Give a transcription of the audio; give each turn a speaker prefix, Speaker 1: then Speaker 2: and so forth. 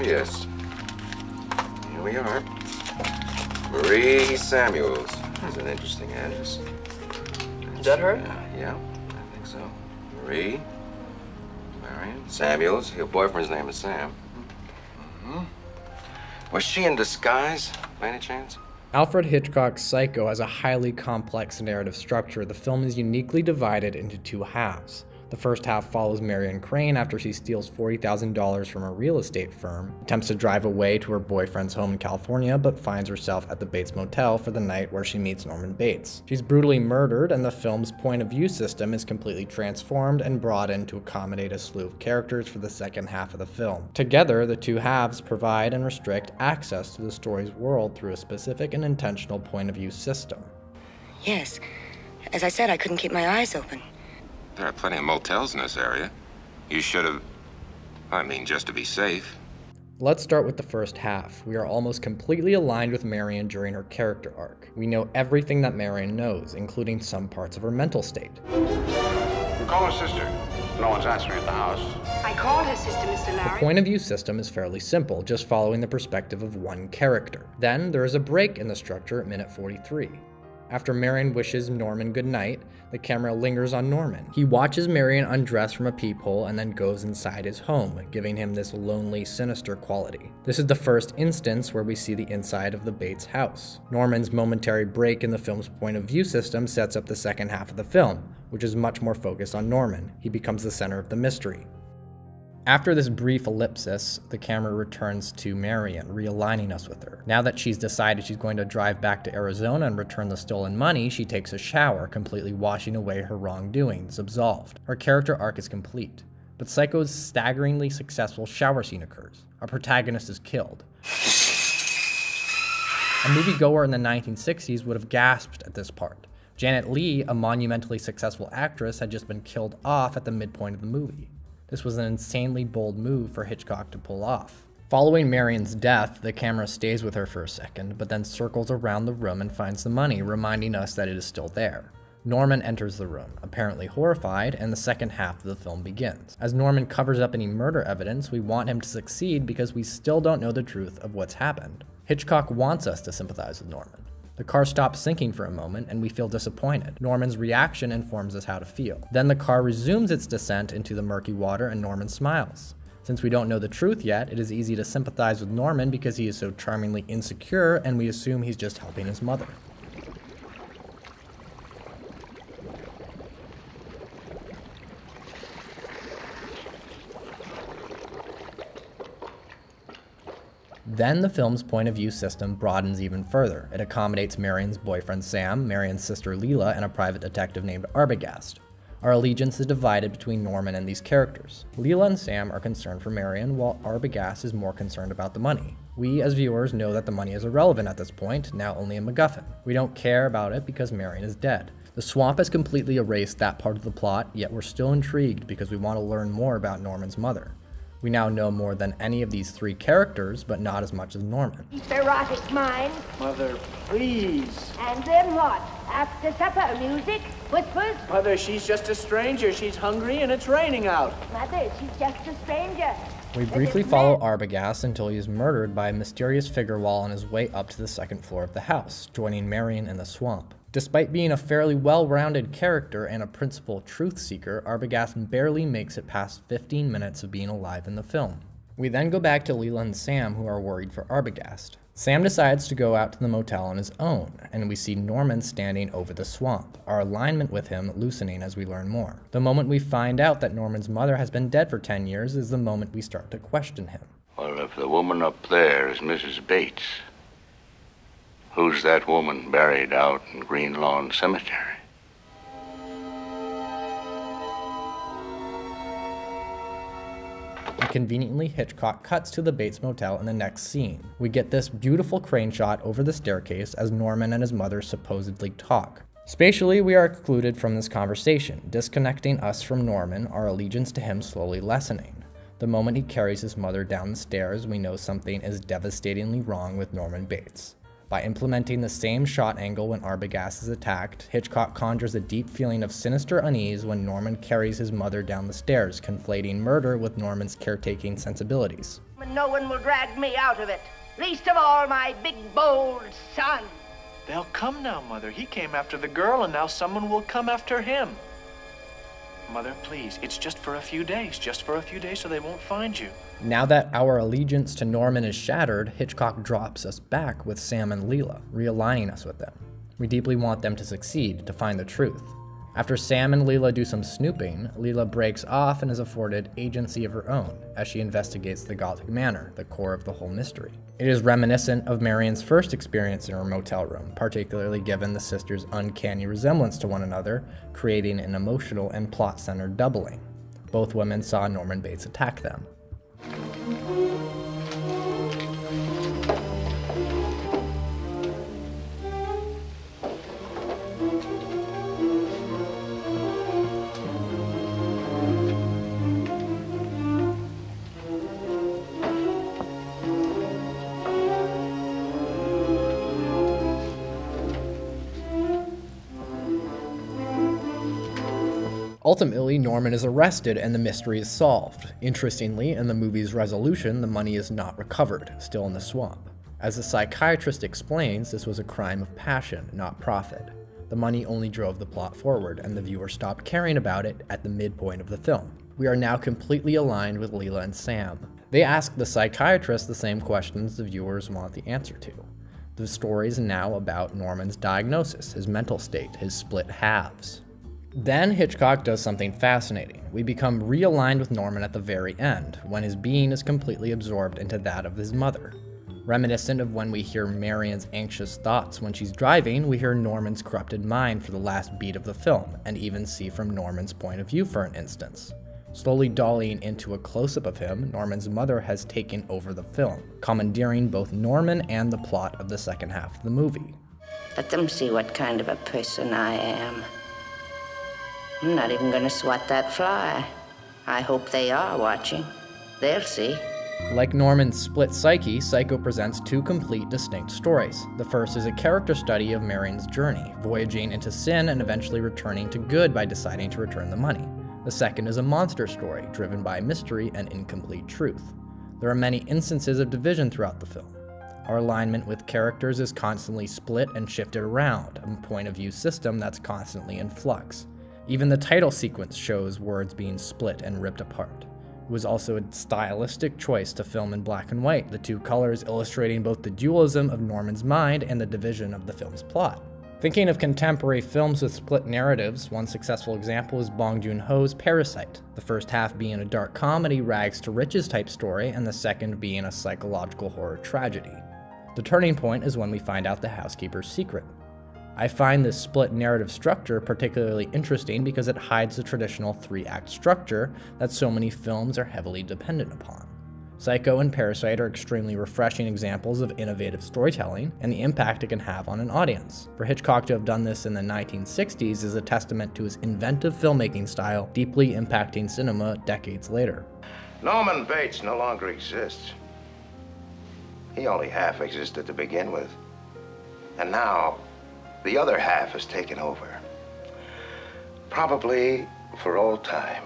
Speaker 1: yes. Here we are. Marie Samuels. That's an interesting address.
Speaker 2: Is that her?
Speaker 1: Yeah, I think so. Marie, Marion Samuels. Your boyfriend's name is Sam. Was she in disguise, by any chance?
Speaker 3: Alfred Hitchcock's Psycho has a highly complex narrative structure. The film is uniquely divided into two halves. The first half follows Marion Crane after she steals $40,000 from a real estate firm, attempts to drive away to her boyfriend's home in California, but finds herself at the Bates Motel for the night where she meets Norman Bates. She's brutally murdered, and the film's point of view system is completely transformed and brought in to accommodate a slew of characters for the second half of the film. Together, the two halves provide and restrict access to the story's world through a specific and intentional point of view system.
Speaker 4: Yes. As I said, I couldn't keep my eyes open.
Speaker 1: There are plenty of motels in this area. You should have, just to be safe.
Speaker 3: Let's start with the first half. We are almost completely aligned with Marion during her character arc. We know everything that Marion knows, including some parts of her mental state.
Speaker 5: Call her sister. No one's answering at the house.
Speaker 6: I called her sister, Mr. Larry.
Speaker 3: The point of view system is fairly simple, just following the perspective of one character. Then there is a break in the structure at minute 43. After Marion wishes Norman goodnight, the camera lingers on Norman. He watches Marion undress from a peephole and then goes inside his home, giving him this lonely, sinister quality. This is the first instance where we see the inside of the Bates house. Norman's momentary break in the film's point of view system sets up the second half of the film, which is much more focused on Norman. He becomes the center of the mystery. After this brief ellipsis, the camera returns to Marion, realigning us with her. Now that she's decided she's going to drive back to Arizona and return the stolen money, she takes a shower, completely washing away her wrongdoings, absolved. Her character arc is complete. But Psycho's staggeringly successful shower scene occurs. Our protagonist is killed. A moviegoer in the 1960s would have gasped at this part. Janet Leigh, a monumentally successful actress, had just been killed off at the midpoint of the movie. This was an insanely bold move for Hitchcock to pull off. Following Marion's death, the camera stays with her for a second, but then circles around the room and finds the money, reminding us that it is still there. Norman enters the room, apparently horrified, and the second half of the film begins. As Norman covers up any murder evidence, we want him to succeed because we still don't know the truth of what's happened. Hitchcock wants us to sympathize with Norman. The car stops sinking for a moment, and we feel disappointed. Norman's reaction informs us how to feel. Then the car resumes its descent into the murky water, and Norman smiles. Since we don't know the truth yet, it is easy to sympathize with Norman because he is so charmingly insecure, and we assume he's just helping his mother. Then the film's point of view system broadens even further. It accommodates Marion's boyfriend Sam, Marion's sister Leela, and a private detective named Arbogast. Our allegiance is divided between Norman and these characters. Leela and Sam are concerned for Marion, while Arbogast is more concerned about the money. We, as viewers, know that the money is irrelevant at this point, now only a MacGuffin. We don't care about it because Marion is dead. The swamp has completely erased that part of the plot, yet we're still intrigued because we want to learn more about Norman's mother. We now know more than any of these three characters, but not as much as Norman.
Speaker 6: Erotic mind.
Speaker 7: Mother, please.
Speaker 6: And then what? After supper, music, whispers.
Speaker 7: Mother, she's just a stranger. She's hungry and it's raining out.
Speaker 6: Mother, she's just a stranger.
Speaker 3: We briefly follow Arbogast until he is murdered by a mysterious figure while on his way up to the second floor of the house, joining Marion in the swamp. Despite being a fairly well-rounded character and a principal truth seeker, Arbogast barely makes it past 15 minutes of being alive in the film. We then go back to Leela and Sam, who are worried for Arbogast. Sam decides to go out to the motel on his own, and we see Norman standing over the swamp, our alignment with him loosening as we learn more. The moment we find out that Norman's mother has been dead for 10 years is the moment we start to question him.
Speaker 5: Well, if the woman up there is Mrs. Bates, who's that woman buried out in Green Lawn Cemetery?
Speaker 3: And conveniently, Hitchcock cuts to the Bates Motel in the next scene. We get this beautiful crane shot over the staircase as Norman and his mother supposedly talk. Spatially, we are excluded from this conversation, disconnecting us from Norman, our allegiance to him slowly lessening. The moment he carries his mother down the stairs, we know something is devastatingly wrong with Norman Bates. By implementing the same shot angle when Arbogast is attacked, Hitchcock conjures a deep feeling of sinister unease when Norman carries his mother down the stairs, conflating murder with Norman's caretaking sensibilities.
Speaker 6: No one will drag me out of it, least of all my big, bold son.
Speaker 7: They'll come now, Mother. He came after the girl, and now someone will come after him. Mother, please, it's just for a few days. Just for a few days so they won't find you.
Speaker 3: Now that our allegiance to Norman is shattered, Hitchcock drops us back with Sam and Leela, realigning us with them. We deeply want them to succeed, to find the truth. After Sam and Leela do some snooping, Leela breaks off and is afforded agency of her own as she investigates the Gothic manor, the core of the whole mystery. It is reminiscent of Marion's first experience in her motel room, particularly given the sisters' uncanny resemblance to one another, creating an emotional and plot-centered doubling. Both women saw Norman Bates attack them. Ultimately, Norman is arrested and the mystery is solved. Interestingly, in the movie's resolution, the money is not recovered, still in the swamp. As the psychiatrist explains, this was a crime of passion, not profit. The money only drove the plot forward, and the viewer stopped caring about it at the midpoint of the film. We are now completely aligned with Leela and Sam. They ask the psychiatrist the same questions the viewers want the answer to. The story is now about Norman's diagnosis, his mental state, his split halves. Then Hitchcock does something fascinating. We become realigned with Norman at the very end, when his being is completely absorbed into that of his mother. Reminiscent of when we hear Marion's anxious thoughts when she's driving, we hear Norman's corrupted mind for the last beat of the film, and even see from Norman's point of view for an instance. Slowly dollying into a close-up of him, Norman's mother has taken over the film, commandeering both Norman and the plot of the second half of the movie.
Speaker 8: Let them see what kind of a person I am. I'm not even gonna swat that fly. I hope they are watching. They'll see.
Speaker 3: Like Norman's split psyche, Psycho presents two complete, distinct stories. The first is a character study of Marion's journey, voyaging into sin and eventually returning to good by deciding to return the money. The second is a monster story, driven by mystery and incomplete truth. There are many instances of division throughout the film. Our alignment with characters is constantly split and shifted around, a point of view system that's constantly in flux. Even the title sequence shows words being split and ripped apart. It was also a stylistic choice to film in black and white, the two colors illustrating both the dualism of Norman's mind and the division of the film's plot. Thinking of contemporary films with split narratives, one successful example is Bong Joon-ho's Parasite, the first half being a dark comedy, rags to riches type story, and the second being a psychological horror tragedy. The turning point is when we find out the housekeeper's secret. I find this split narrative structure particularly interesting because it hides the traditional three-act structure that so many films are heavily dependent upon. Psycho and Parasite are extremely refreshing examples of innovative storytelling and the impact it can have on an audience. For Hitchcock to have done this in the 1960s is a testament to his inventive filmmaking style, deeply impacting cinema decades later.
Speaker 5: Norman Bates no longer exists. He only half existed to begin with. And now, the other half has taken over. Probably for all time.